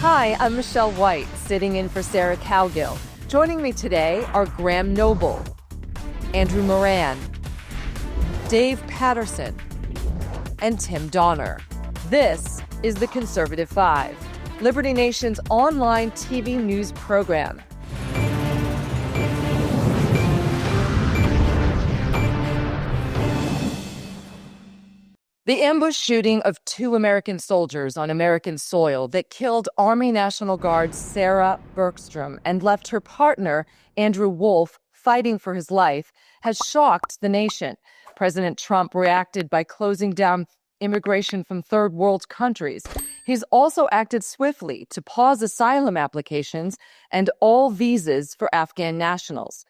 Hi, I'm Michelle White, sitting in for Sarah Cowgill. Joining me today are Graham Noble, Andrew Moran, Dave Patterson, and Tim Donner. This is The Conservative Five, Liberty Nation's online TV news program. The ambush shooting of two American soldiers on American soil that killed Army National Guard Sarah Beckstrom and left her partner, Andrew Wolfe, fighting for his life has shocked the nation. President Trump reacted by closing down immigration from third world countries. He's also acted swiftly to pause asylum applications and all visas for Afghan nationals.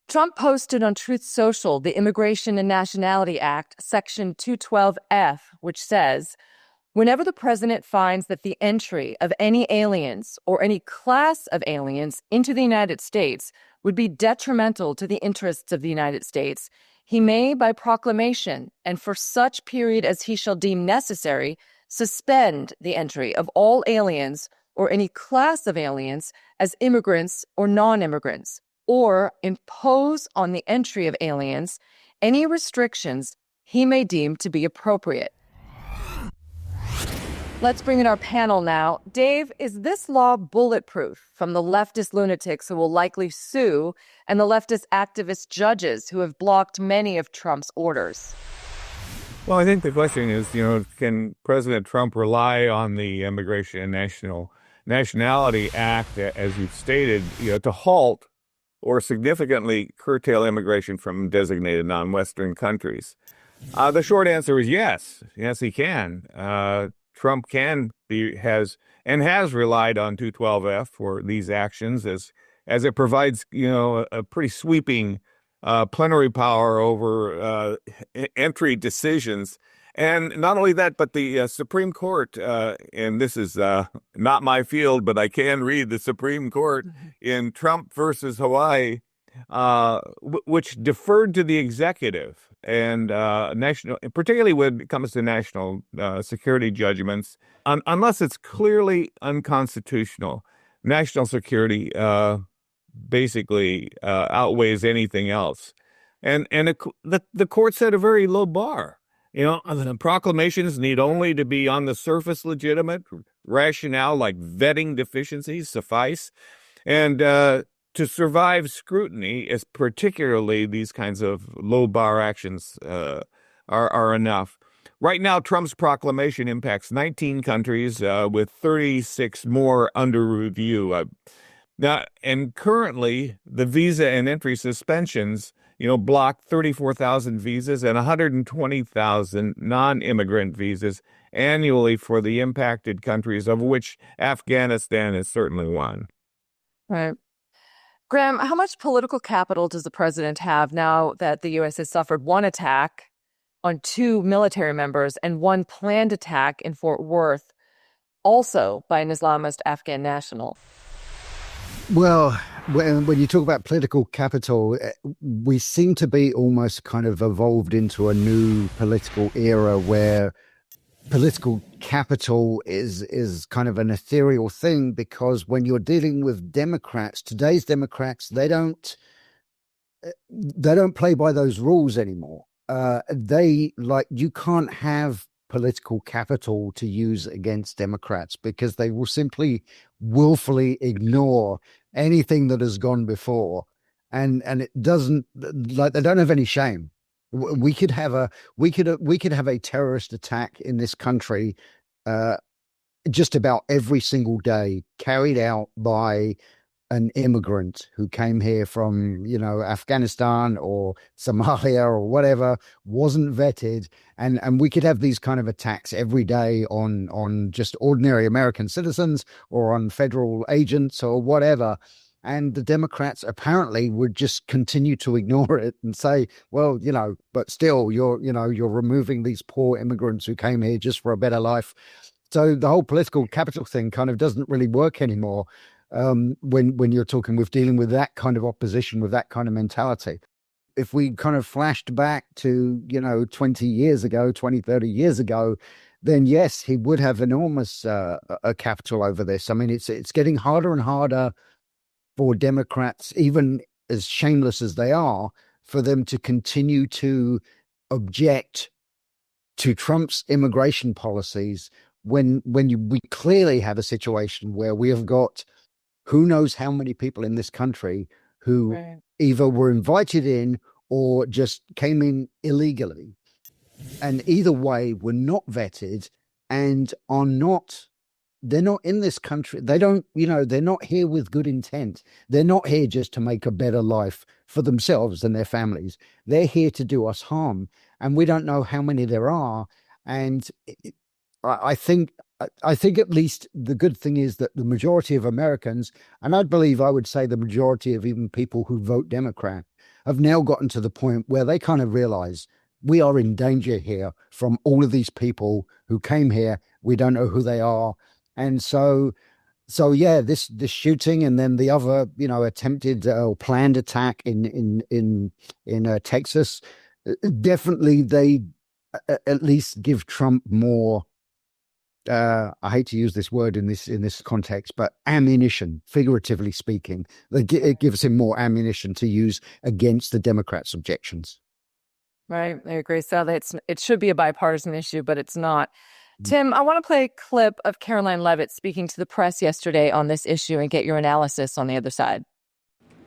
Trump posted on Truth Social the Immigration and Nationality Act, Section 212F, which says, whenever the president finds that the entry of any aliens or any class of aliens into the United States would be detrimental to the interests of the United States, he may, by proclamation, and for such period as he shall deem necessary, suspend the entry of all aliens or any class of aliens as immigrants or non-immigrants, or impose on the entry of aliens any restrictions he may deem to be appropriate. Let's bring in our panel now. Dave, is this law bulletproof from the leftist lunatics who will likely sue and the leftist activist judges who have blocked many of Trump's orders? Well, I think the question is, can President Trump rely on the Immigration and Nationality Act, as you've stated, to halt or significantly curtail immigration from designated non-Western countries? The short answer is yes. Yes, he can. Trump has relied on 212F for these actions as it provides, a pretty sweeping plenary power over entry decisions. And not only that, but the Supreme Court, and this is not my field, but I can read the Supreme Court in Trump versus Hawaii, which deferred to the executive and particularly when it comes to national security judgments, unless it's clearly unconstitutional. National security basically outweighs anything else, and the court set a very low bar. The proclamations need only to be on the surface legitimate. Rationale like vetting deficiencies suffice. And to survive scrutiny, is particularly these kinds of low bar actions are enough. Right now, Trump's proclamation impacts 19 countries with 36 more under review. And currently, the visa and entry suspensions blocked 34,000 visas and 120,000 non-immigrant visas annually for the impacted countries, of which Afghanistan is certainly one. Right. Graham, how much political capital does the president have now that the U.S. has suffered one attack on two military members and one planned attack in Fort Worth, also by an Islamist Afghan national? Well, when you talk about political capital, we seem to be almost kind of evolved into a new political era where political capital is kind of an ethereal thing, because when you're dealing with Democrats, today's Democrats, they don't play by those rules anymore. You can't have political capital to use against Democrats, because they will simply willfully ignore anything that has gone before, and it doesn't, like, they don't have any shame. We could have a terrorist attack in this country just about every single day, carried out by an immigrant who came here from, Afghanistan or Somalia or whatever, wasn't vetted. And we could have these kind of attacks every day on just ordinary American citizens or on federal agents or whatever. And the Democrats apparently would just continue to ignore it and say, well, but still you're removing these poor immigrants who came here just for a better life. So the whole political capital thing kind of doesn't really work anymore. When you're dealing with that kind of opposition, with that kind of mentality. If we kind of flashed back to, 20, 30 years ago, then yes, he would have enormous a capital over this. I mean, it's getting harder and harder for Democrats, even as shameless as they are, for them to continue to object to Trump's immigration policies we clearly have a situation where we have got who knows how many people in this country who Right. either were invited in or just came in illegally. And either way, were not vetted and are not, they're not in this country. They don't, they're not here with good intent. They're not here just to make a better life for themselves and their families. They're here to do us harm. And we don't know how many there are. And I think at least the good thing is that the majority of Americans, and I would say the majority of even people who vote Democrat, have now gotten to the point where they kind of realize we are in danger here from all of these people who came here. We don't know who they are. And so yeah, this shooting and then the other, attempted or planned attack in Texas, definitely they at least give Trump more. I hate to use this word in this context, but ammunition, figuratively speaking, it gives him more ammunition to use against the Democrats' objections. Right. I agree. Sadly, it should be a bipartisan issue, but it's not. Tim, I want to play a clip of Caroline Leavitt speaking to the press yesterday on this issue and get your analysis on the other side.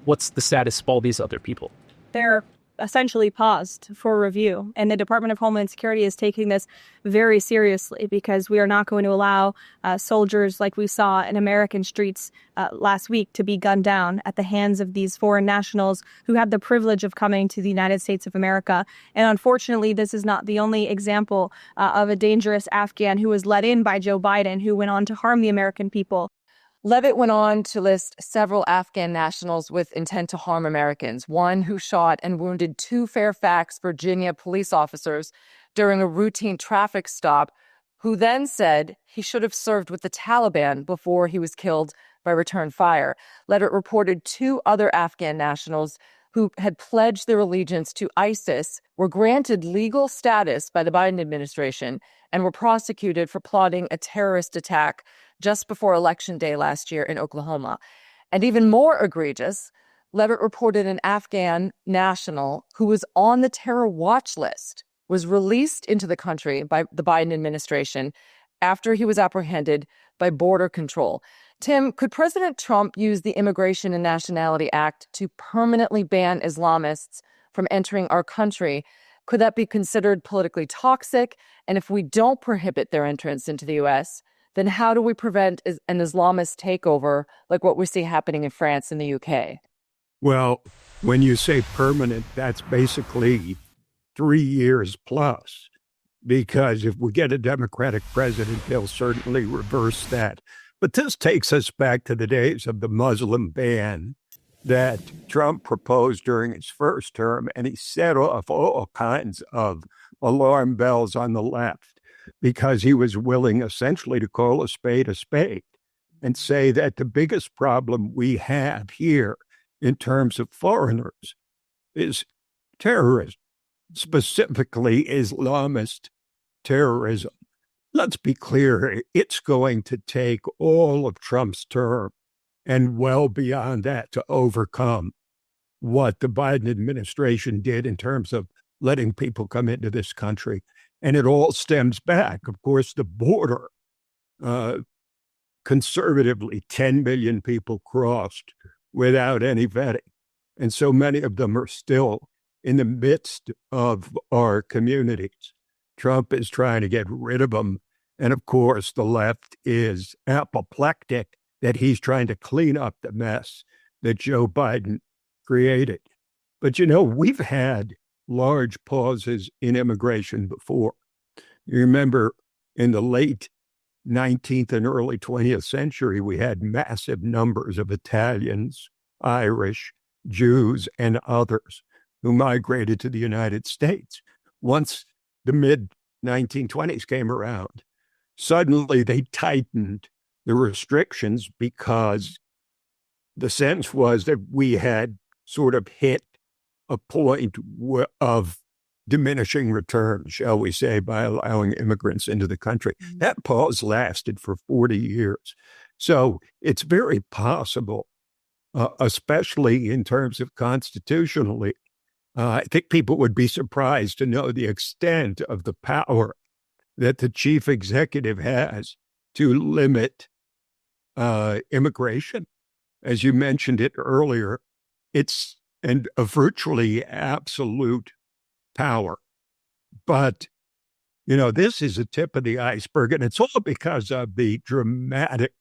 What's the status of all these other people? They're essentially paused for review. And the Department of Homeland Security is taking this very seriously because we are not going to allow soldiers like we saw in American streets last week to be gunned down at the hands of these foreign nationals who had the privilege of coming to the United States of America. And unfortunately, this is not the only example of a dangerous Afghan who was let in by Joe Biden, who went on to harm the American people. Leavitt went on to list several Afghan nationals with intent to harm Americans, one who shot and wounded 2 Fairfax, Virginia police officers during a routine traffic stop, who then said he should have served with the Taliban before he was killed by return fire. Leavitt reported 2 other Afghan nationals who had pledged their allegiance to ISIS were granted legal status by the Biden administration and were prosecuted for plotting a terrorist attack just before Election Day last year in Oklahoma. And even more egregious, Leavitt reported an Afghan national who was on the terror watch list was released into the country by the Biden administration after he was apprehended by Border Control. Tim, could President Trump use the Immigration and Nationality Act to permanently ban Islamists from entering our country? Could that be considered politically toxic? And if we don't prohibit their entrance into the U.S., then how do we prevent an Islamist takeover like what we see happening in France and the UK? Well, when you say permanent, that's basically 3 years plus, because if we get a Democratic president, they'll certainly reverse that. But this takes us back to the days of the Muslim ban that Trump proposed during his first term, and he set off all kinds of alarm bells on the left because he was willing essentially to call a spade and say that the biggest problem we have here in terms of foreigners is terrorism, specifically Islamist terrorism. Let's be clear, it's going to take all of Trump's term and well beyond that to overcome what the Biden administration did in terms of letting people come into this country. And it all stems back. Of course, the border, conservatively, 10 million people crossed without any vetting. And so many of them are still in the midst of our communities. Trump is trying to get rid of them. And of course, the left is apoplectic that he's trying to clean up the mess that Joe Biden created. But, we've had large pauses in immigration before. You remember in the late 19th and early 20th century, we had massive numbers of Italians, Irish, Jews, and others who migrated to the United States. Once the mid-1920s came around, suddenly they tightened the restrictions because the sense was that we had sort of hit a point of diminishing returns, shall we say, by allowing immigrants into the country. That pause lasted for 40 years. So it's very possible, especially in terms of constitutionally, I think people would be surprised to know the extent of the power that the chief executive has to limit immigration. As you mentioned it earlier, it's a virtually absolute power. But, this is a tip of the iceberg, and it's all because of the dramatic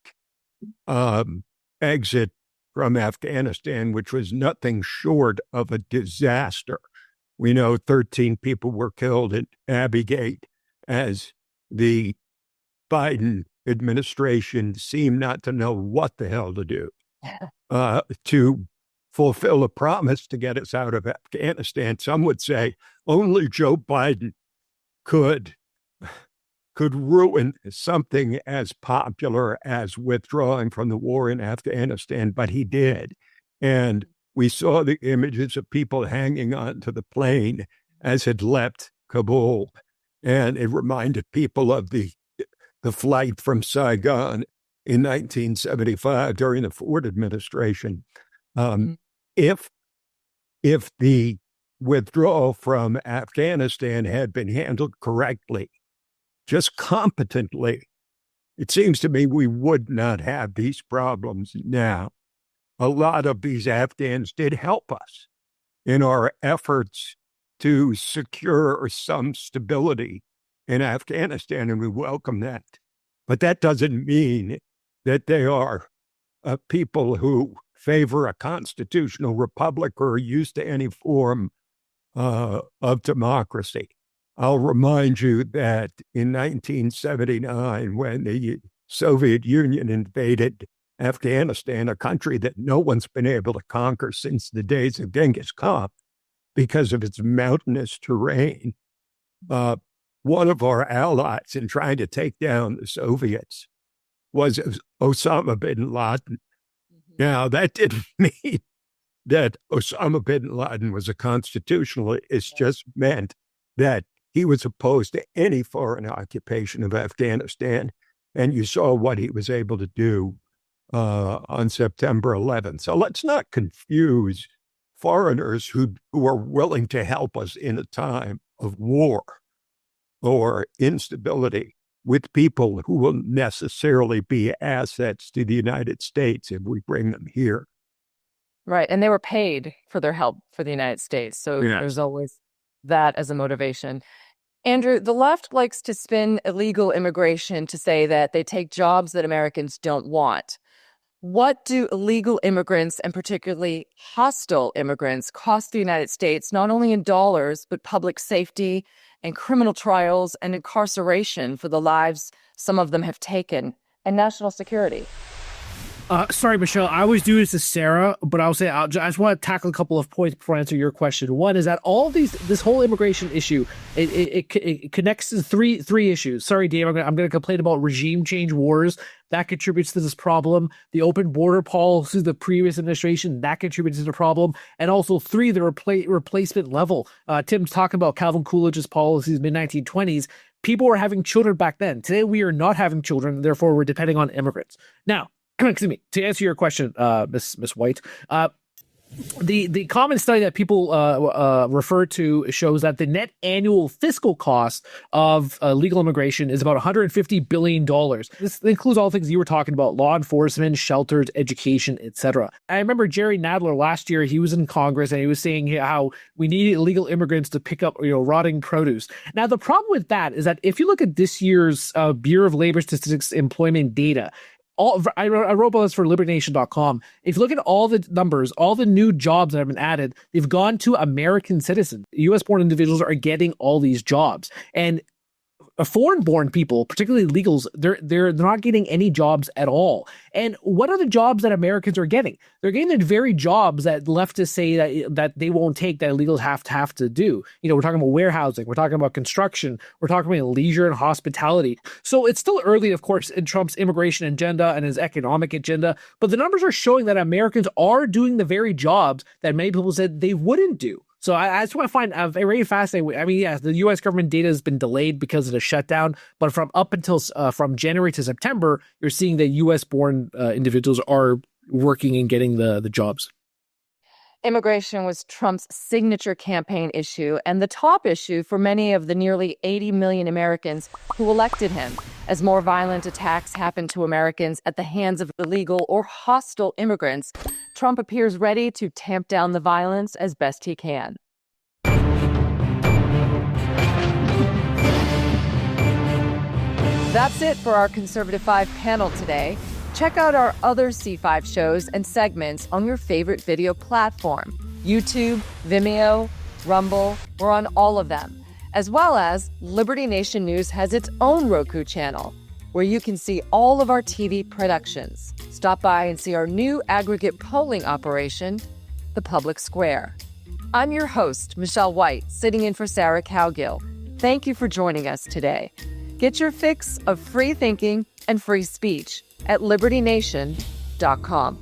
exit from Afghanistan, which was nothing short of a disaster. We know 13 people were killed at Abbey Gate as the Biden administration seemed not to know what the hell to do to fulfill a promise to get us out of Afghanistan. Some would say only Joe Biden could ruin something as popular as withdrawing from the war in Afghanistan, but he did. And we saw the images of people hanging onto the plane as it left Kabul. And it reminded people of the flight from Saigon in 1975 during the Ford administration. If the withdrawal from Afghanistan had been handled correctly, just competently, it seems to me we would not have these problems now. A lot of these Afghans did help us in our efforts to secure some stability in Afghanistan, and we welcome that. But that doesn't mean that they are people who favor a constitutional republic or are used to any form of democracy. I'll remind you that in 1979, when the Soviet Union invaded Afghanistan, a country that no one's been able to conquer since the days of Genghis Khan because of its mountainous terrain, one of our allies in trying to take down the Soviets was Osama bin Laden. Now, that didn't mean that Osama bin Laden was a constitutionalist. It just meant that he was opposed to any foreign occupation of Afghanistan. And you saw what he was able to do on September 11th. So let's not confuse foreigners who are willing to help us in a time of war or instability with people who will necessarily be assets to the United States if we bring them here. Right. And they were paid for their help for the United States. So there's always that as a motivation. Andrew, the left likes to spin illegal immigration to say that they take jobs that Americans don't want. What do illegal immigrants, and particularly hostile immigrants, cost the United States, not only in dollars, but public safety and criminal trials and incarceration for the lives some of them have taken, and national security? Sorry, Michelle, I always do this to Sarah, but I just want to tackle a couple of points before I answer your question. One is that this whole immigration issue, it connects to three issues. Sorry, Dave, I'm going to complain about regime change wars. That contributes to this problem. The open border policy of the previous administration, that contributes to the problem. And also the replacement level. Tim's talking about Calvin Coolidge's policies, mid-1920s. People were having children back then. Today, we are not having children. Therefore, we're depending on immigrants. Now, excuse me, to answer your question, Miss White, the common study that people refer to shows that the net annual fiscal cost of legal immigration is about $150 billion. This includes all the things you were talking about: law enforcement, shelters, education, etc. I remember Jerry Nadler last year, he was in Congress and he was saying how we need illegal immigrants to pick up rotting produce. Now, the problem with that is that if you look at this year's Bureau of Labor Statistics employment data, I wrote about this for LibertyNation.com. If you look at all the numbers, all the new jobs that have been added, they've gone to American citizens. U.S.-born individuals are getting all these jobs. And foreign-born people, particularly illegals, they're not getting any jobs at all. And what are the jobs that Americans are getting? They're getting the very jobs that leftists say that they won't take, that illegals have to do. We're talking about warehousing, we're talking about construction, we're talking about leisure and hospitality. So it's still early, of course, in Trump's immigration agenda and his economic agenda, but the numbers are showing that Americans are doing the very jobs that many people said they wouldn't do. So I just want to find very fascinating. I mean, yeah, the U.S. government data has been delayed because of the shutdown, but from up until from January to September, you're seeing that U.S.-born individuals are working and getting the jobs. Immigration was Trump's signature campaign issue and the top issue for many of the nearly 80 million Americans who elected him. As more violent attacks happen to Americans at the hands of illegal or hostile immigrants, Trump appears ready to tamp down the violence as best he can. That's it for our Conservative 5 panel today. Check out our other C5 shows and segments on your favorite video platform. YouTube, Vimeo, Rumble, we're on all of them. As well as Liberty Nation News has its own Roku channel, where you can see all of our TV productions. Stop by and see our new aggregate polling operation, The Public Square. I'm your host, Michelle White, sitting in for Sarah Cowgill. Thank you for joining us today. Get your fix of free thinking and free speech at libertynation.com.